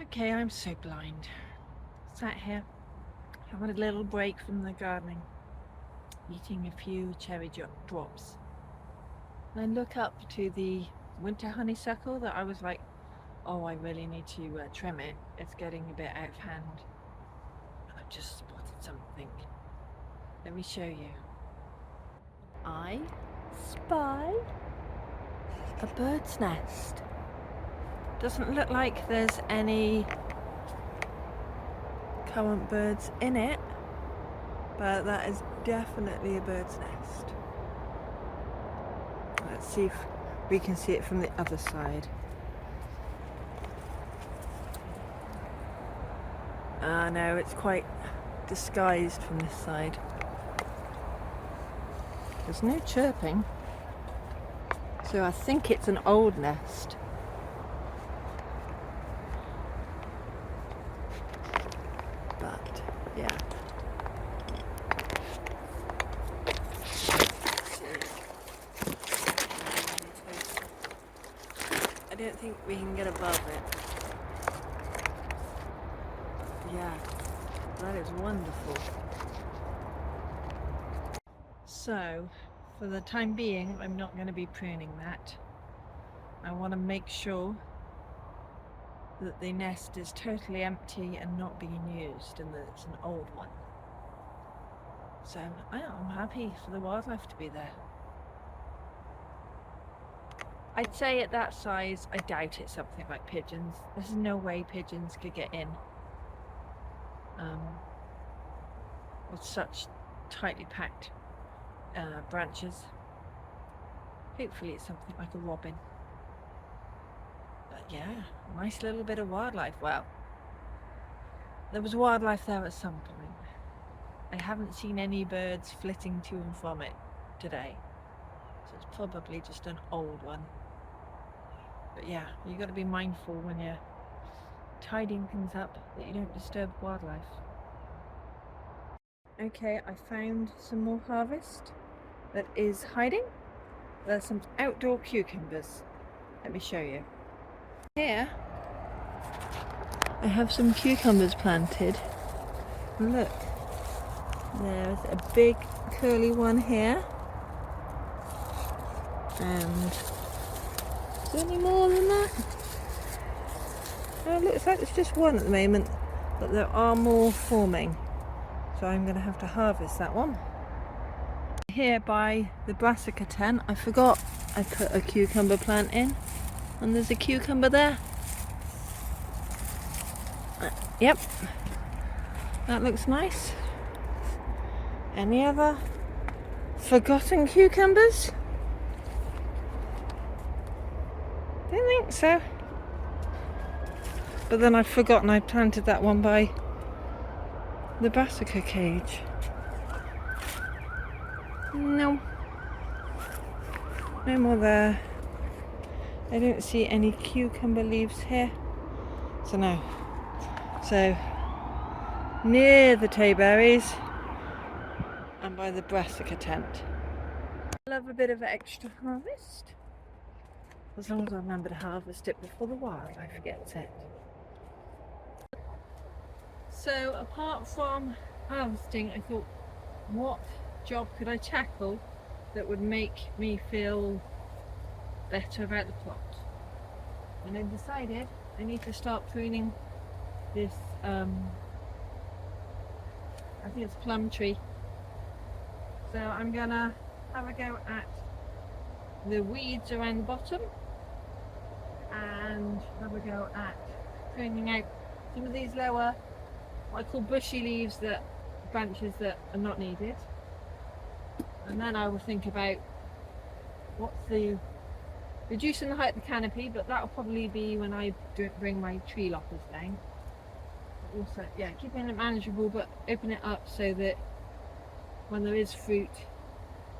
Okay, I'm so blind. Sat here, having a little break from the gardening, eating a few cherry drops. And I look up to the winter honeysuckle that I was like, oh, I really need to trim it. It's getting a bit out of hand. And I've just spotted something. Let me show you. I spy a bird's nest. Doesn't look like there's any current birds in it, but that is definitely a bird's nest. Let's see if we can see it from the other side. No, it's quite disguised from this side. There's no chirping, so I think it's an old nest. But yeah. I don't think we can get above it. Yeah, that is wonderful. So, for the time being, I'm not going to be pruning that. I want to make sure that the nest is totally empty and not being used, and that it's an old one. So I'm happy for the wildlife to be there. I'd say at that size, I doubt it's something like pigeons. There's no way pigeons could get in with such tightly packed branches. Hopefully it's something like a robin. But yeah, nice little bit of wildlife. Well, there was wildlife there at some point. I haven't seen any birds flitting to and from it today. So it's probably just an old one. But yeah, you got to be mindful when you're tidying things up that you don't disturb wildlife. Okay, I found some more harvest that is hiding. There's some outdoor cucumbers. Let me show you. Here, I have some cucumbers planted. Look, there's a big curly one here. And is there any more than that? Oh, it looks like there's just one at the moment, but there are more forming. So I'm going to have to harvest that one. Here by the brassica tent, I forgot I put a cucumber plant in, and there's a cucumber there. Yep, that looks nice. Any other forgotten cucumbers? Don't think so. But then I've forgotten I planted that one by the brassica cage. No more there. I don't see any cucumber leaves here, so no. So near the tayberries and by the brassica tent. I love a bit of extra harvest, as long as I remember to harvest it before the wildlife gets it. So apart from harvesting, I thought, what job could I tackle that would make me feel better about the plot? And I decided I need to start pruning this, I think it's plum tree. So I'm gonna have a go at the weeds around the bottom and have a go at pruning out some of these lower, what I call bushy leaves, that branches that are not needed. And then I will think about what's the reducing the height of the canopy, but that will probably be when I bring my tree loppers down. But also, yeah, keeping it manageable, but open it up so that when there is fruit,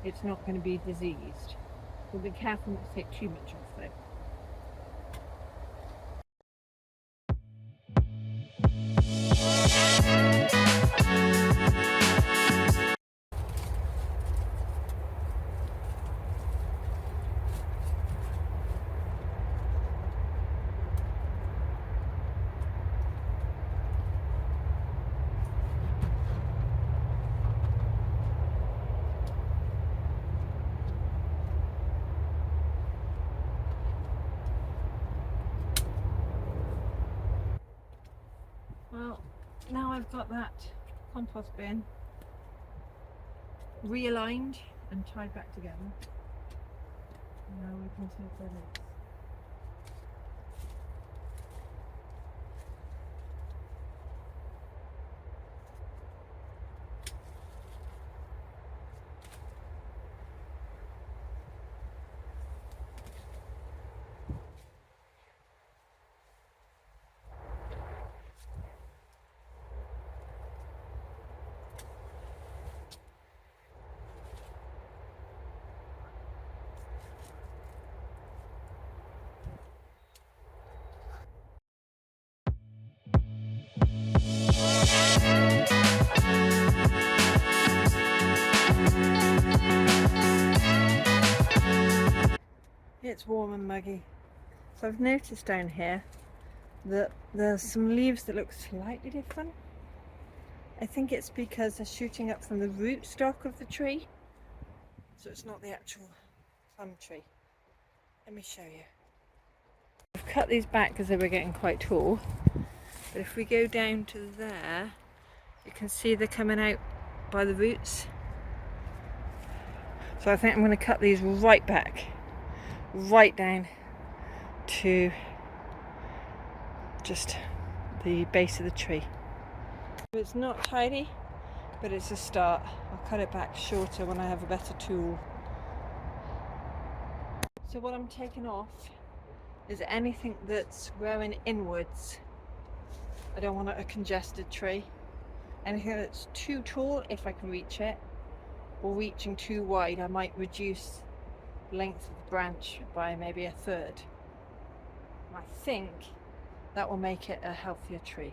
it's not going to be diseased. So be careful not to take too much off though. Well, now I've got that compost bin realigned and tied back together. Now we can take the roots. It's warm and muggy. So I've noticed down here that there's some leaves that look slightly different. I think it's because they're shooting up from the rootstock of the tree. So it's not the actual plum tree. Let me show you. I've cut these back because they were getting quite tall. But if we go down to there, you can see they're coming out by the roots. So I think I'm going to cut these right back, right down to just the base of the tree. It's not tidy, but it's a start. I'll cut it back shorter when I have a better tool. So what I'm taking off is anything that's growing inwards. I don't want a congested tree. Anything that's too tall, if I can reach it, or reaching too wide, I might reduce the length of the branch by maybe a third. I think that will make it a healthier tree.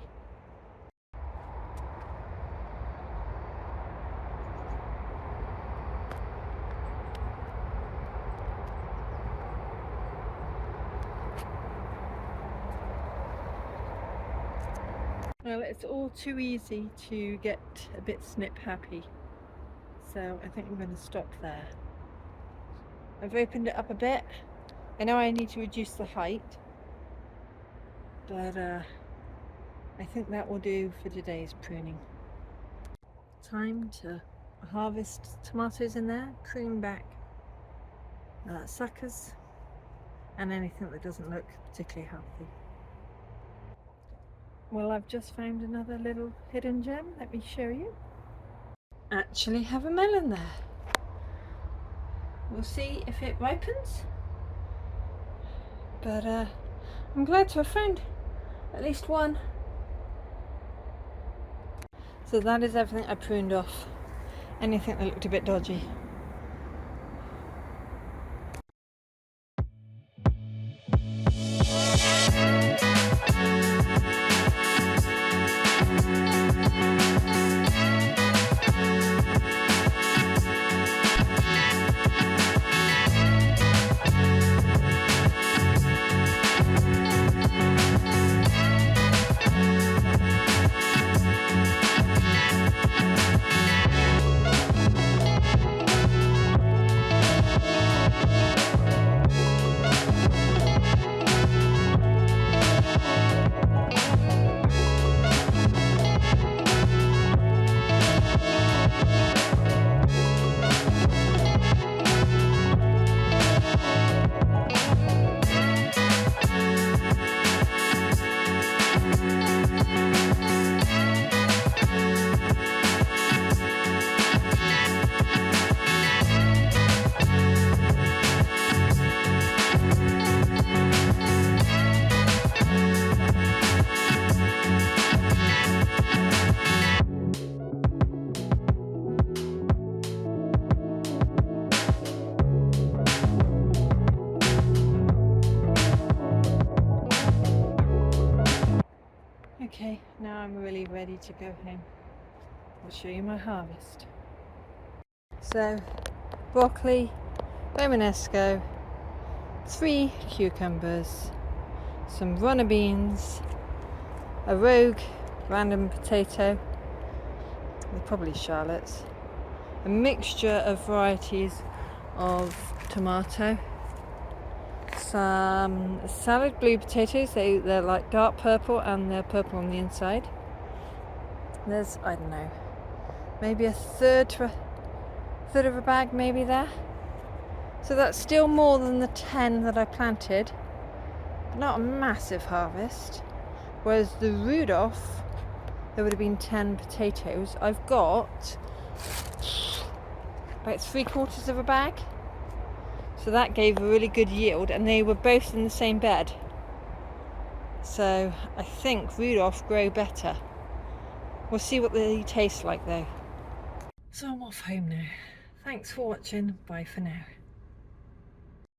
Well, it's all too easy to get a bit snip happy, so I think I'm going to stop there. I've opened it up a bit. I know I need to reduce the height, but I think that will do for today's pruning. Time to harvest tomatoes in there, prune back suckers and anything that doesn't look particularly healthy. Well, I've just found another little hidden gem. Let me show you. Actually have a melon there. We'll see if it ripens. But I'm glad to have found at least one. So that is everything I pruned off. Anything that looked a bit dodgy. Okay, now I'm really ready to go home. I'll show you my harvest. So, broccoli, Romanesco, 3 cucumbers, some runner beans, a rogue random potato, they're probably shallots, a mixture of varieties of tomato, some salad blue potatoes, they're like dark purple and they're purple on the inside, There's, I don't know, maybe a third of a bag maybe there. So that's still more than the 10 that I planted. Not a massive harvest. Whereas the Rudolph, there would have been 10 potatoes. I've got about 3/4 of a bag. So that gave a really good yield, and they were both in the same bed. So I think Rudolph grow better. We'll see what they taste like though. So I'm off home now. Thanks for watching. Bye for now.